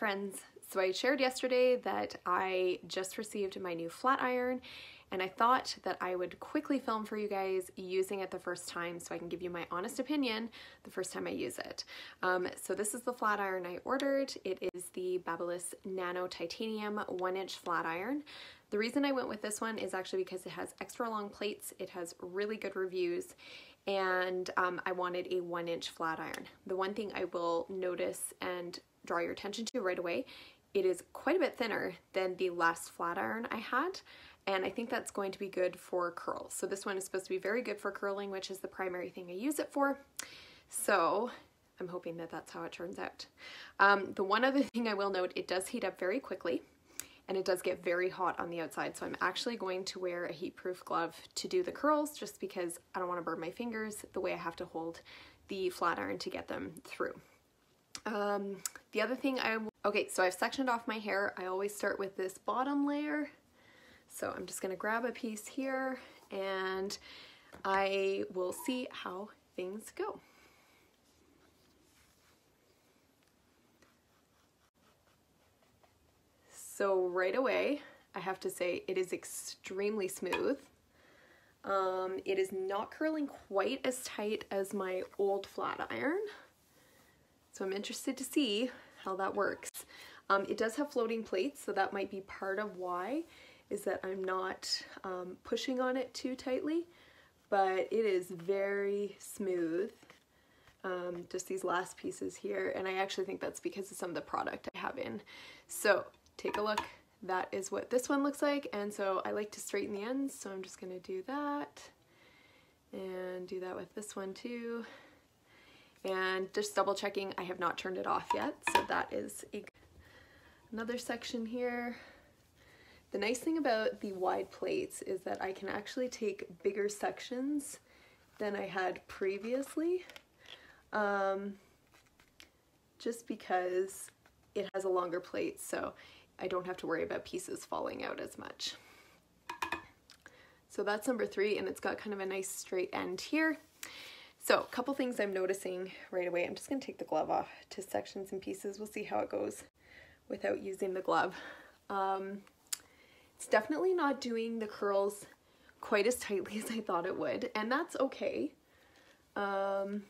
friends. So I shared yesterday that I just received my new flat iron, and I thought that I would quickly film for you guys using it the first time so I can give you my honest opinion the first time I use it. So this is the flat iron I ordered. It is the BaByliss Nano Titanium 1-inch flat iron. The reason I went with this one is actually because it has extra long plates, it has really good reviews, and I wanted a 1-inch flat iron. The one thing I will notice and draw your attention to right away, it is quite a bit thinner than the last flat iron I had, and I think that's going to be good for curls. So this one is supposed to be very good for curling, which is the primary thing I use it for. So I'm hoping that that's how it turns out. The one other thing I will note, it does heat up very quickly, and it does get very hot on the outside. So I'm actually going to wear a heat-proof glove to do the curls just because I don't want to burn my fingers the way I have to hold the flat iron to get them through. The other thing okay, so I've sectioned off my hair. I always start with this bottom layer. So I'm just gonna grab a piece here and I will see how things go. So right away, I have to say it is extremely smooth. It is not curling quite as tight as my old flat iron. So I'm interested to see how that works. It does have floating plates, so that might be part of why, is that I'm not pushing on it too tightly, but it is very smooth. Just these last pieces here, and I actually think that's because of some of the product I have in. So take a look. That is what this one looks like, and so I like to straighten the ends, so I'm just gonna do that and do that with this one too. And just double checking, I have not turned it off yet, so that is another section here. The nice thing about the wide plates is that I can actually take bigger sections than I had previously, just because it has a longer plate, so I don't have to worry about pieces falling out as much. So that's number 3, and it's got kind of a nice straight end here. So a couple things I'm noticing right away. I'm just going to take the glove off to sections and pieces. We'll see how it goes without using the glove. It's definitely not doing the curls quite as tightly as I thought it would, and that's okay. I'm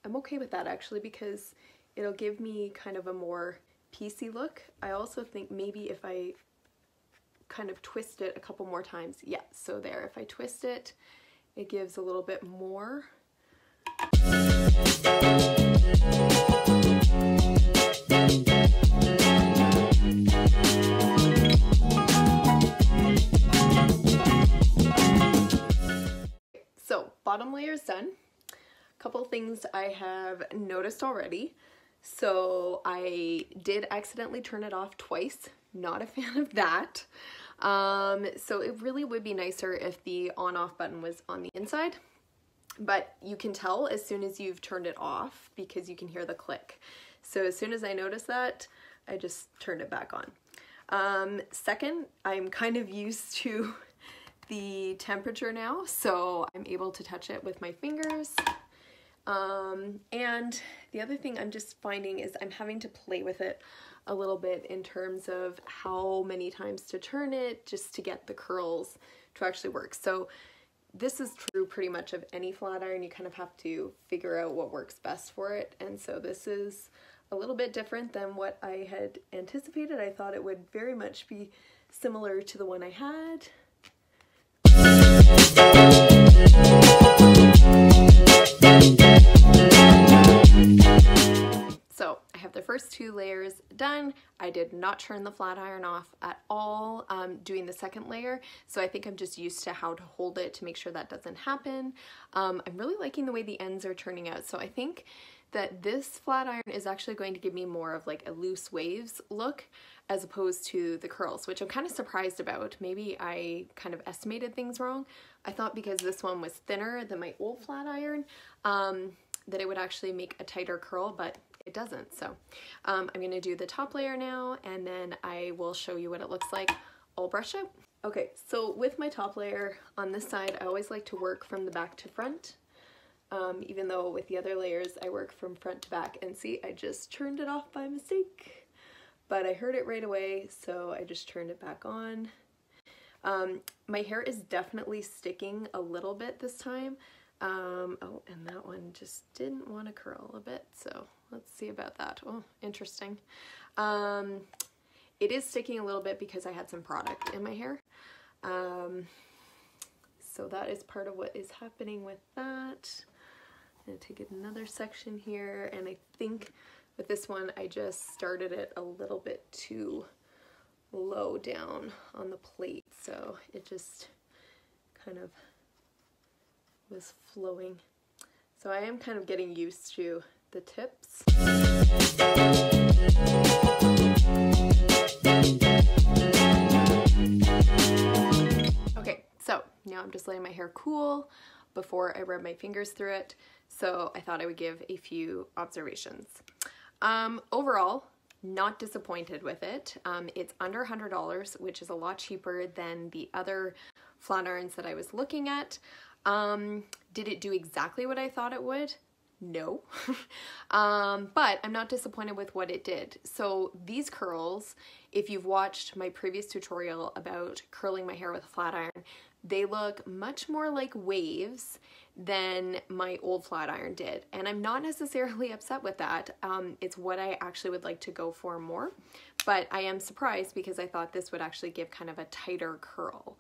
okay with that actually, because it'll give me kind of a more piecey look. I also think maybe if I kind of twist it a couple more times, yeah, so there, if I twist it, it gives a little bit more. So bottom layer is done. A couple things I have noticed already. So I did accidentally turn it off twice. Not a fan of that. So it really would be nicer if the on-off button was on the inside, but you can tell as soon as you've turned it off because you can hear the click. So as soon as I noticed that, I just turned it back on. Second, I'm kind of used to the temperature now, so I'm able to touch it with my fingers. And the other thing I'm just finding is I'm having to play with it a little bit in terms of how many times to turn it just to get the curls to actually work. So this is true pretty much of any flat iron. You kind of have to figure out what works best for it. And so this is a little bit different than what I had anticipated. I thought it would very much be similar to the one I had. So I have the first 2 layers done. I did not turn the flat iron off at all doing the second layer, so I think I'm just used to how to hold it to make sure that doesn't happen. I'm really liking the way the ends are turning out, so I think that this flat iron is actually going to give me more of like a loose waves look as opposed to the curls, which I'm kind of surprised about. Maybe I kind of estimated things wrong. I thought because this one was thinner than my old flat iron that it would actually make a tighter curl, but it doesn't. So I'm gonna do the top layer now, and then I will show you what it looks like all brushed out. Okay, so with my top layer on this side, I always like to work from the back to front. Even though with the other layers I work from front to back, and see, I just turned it off by mistake. but I heard it right away, so I just turned it back on. My hair is definitely sticking a little bit this time. Oh, and that one just didn't want to curl a bit, so let's see about that. Oh, interesting. It is sticking a little bit because I had some product in my hair. So that is part of what is happening with that. I'm gonna take another section here, and I think with this one I just started it a little bit too low down on the plate, so it just kind of was flowing. So I am kind of getting used to the tips. Okay, so now I'm just letting my hair cool before I rub my fingers through it. So I thought I would give a few observations. Overall, not disappointed with it. It's under $100, which is a lot cheaper than the other flat irons that I was looking at. Did it do exactly what I thought it would? No. But I'm not disappointed with what it did. So these curls, if you've watched my previous tutorial about curling my hair with a flat iron, they look much more like waves than my old flat iron did. And I'm not necessarily upset with that. It's what I actually would like to go for more. But I am surprised because I thought this would actually give kind of a tighter curl.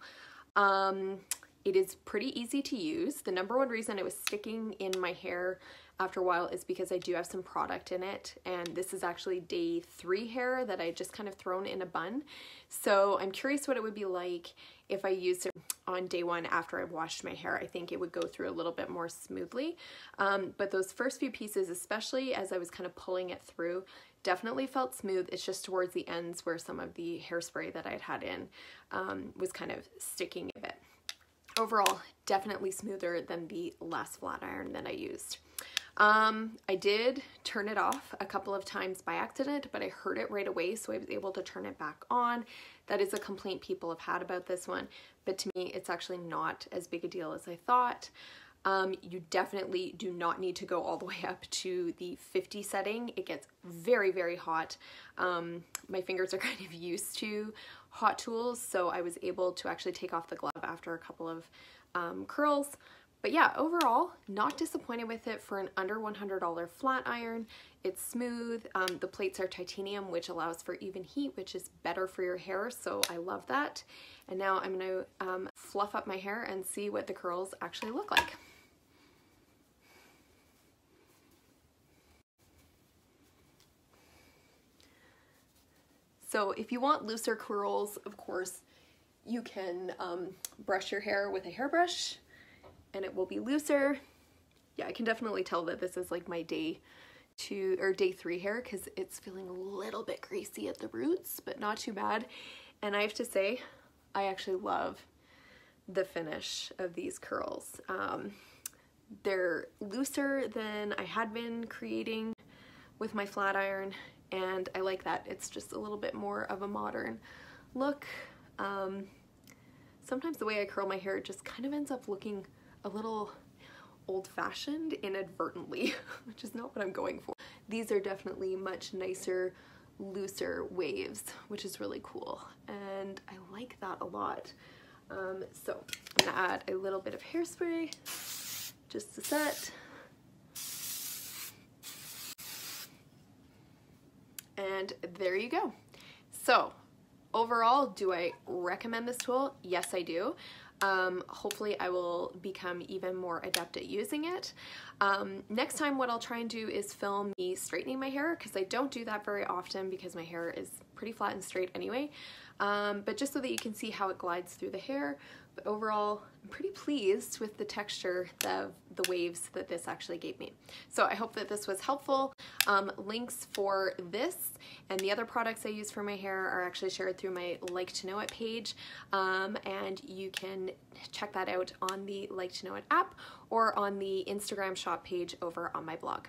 It is pretty easy to use. The number one reason it was sticking in my hair after a while is because I do have some product in it, and this is actually day 3 hair that I just kind of thrown in a bun. So I'm curious what it would be like if I used it on day 1 after I've washed my hair. I think it would go through a little bit more smoothly. But those first few pieces, especially as I was kind of pulling it through, definitely felt smooth. It's just towards the ends where some of the hairspray that I'd had in was kind of sticking a bit. Overall, definitely smoother than the last flat iron that I used. I did turn it off a couple of times by accident, but I heard it right away, so I was able to turn it back on. That is a complaint people have had about this one, but to me, it's actually not as big a deal as I thought. You definitely do not need to go all the way up to the 50 setting. It gets very, very hot. My fingers are kind of used to hot tools, so I was able to actually take off the glove after a couple of curls. But yeah, overall, not disappointed with it for an under $100 flat iron. It's smooth. The plates are titanium, which allows for even heat, which is better for your hair, so I love that. And now I'm gonna fluff up my hair and see what the curls actually look like. So if you want looser curls, of course, you can brush your hair with a hairbrush and it will be looser. Yeah, I can definitely tell that this is like my day 2 or day 3 hair because it's feeling a little bit greasy at the roots, but not too bad. And I have to say, I actually love the finish of these curls. They're looser than I had been creating with my flat iron, and I like that. It's just a little bit more of a modern look. Sometimes the way I curl my hair just kind of ends up looking a little old-fashioned inadvertently, which is not what I'm going for. These are definitely much nicer, looser waves, which is really cool, and I like that a lot. So I'm gonna add a little bit of hairspray just to set. And there you go. So overall, do I recommend this tool? Yes, I do. Hopefully I will become even more adept at using it. Next time what I'll try and do is film me straightening my hair, because I don't do that very often because my hair is pretty flat and straight anyway. But just so that you can see how it glides through the hair. But overall, I'm pretty pleased with the texture of the waves that this actually gave me. So I hope that this was helpful. Links for this and the other products I use for my hair are actually shared through my Like to Know It page. And you can check that out on the Like to Know It app or on the Instagram shop page over on my blog.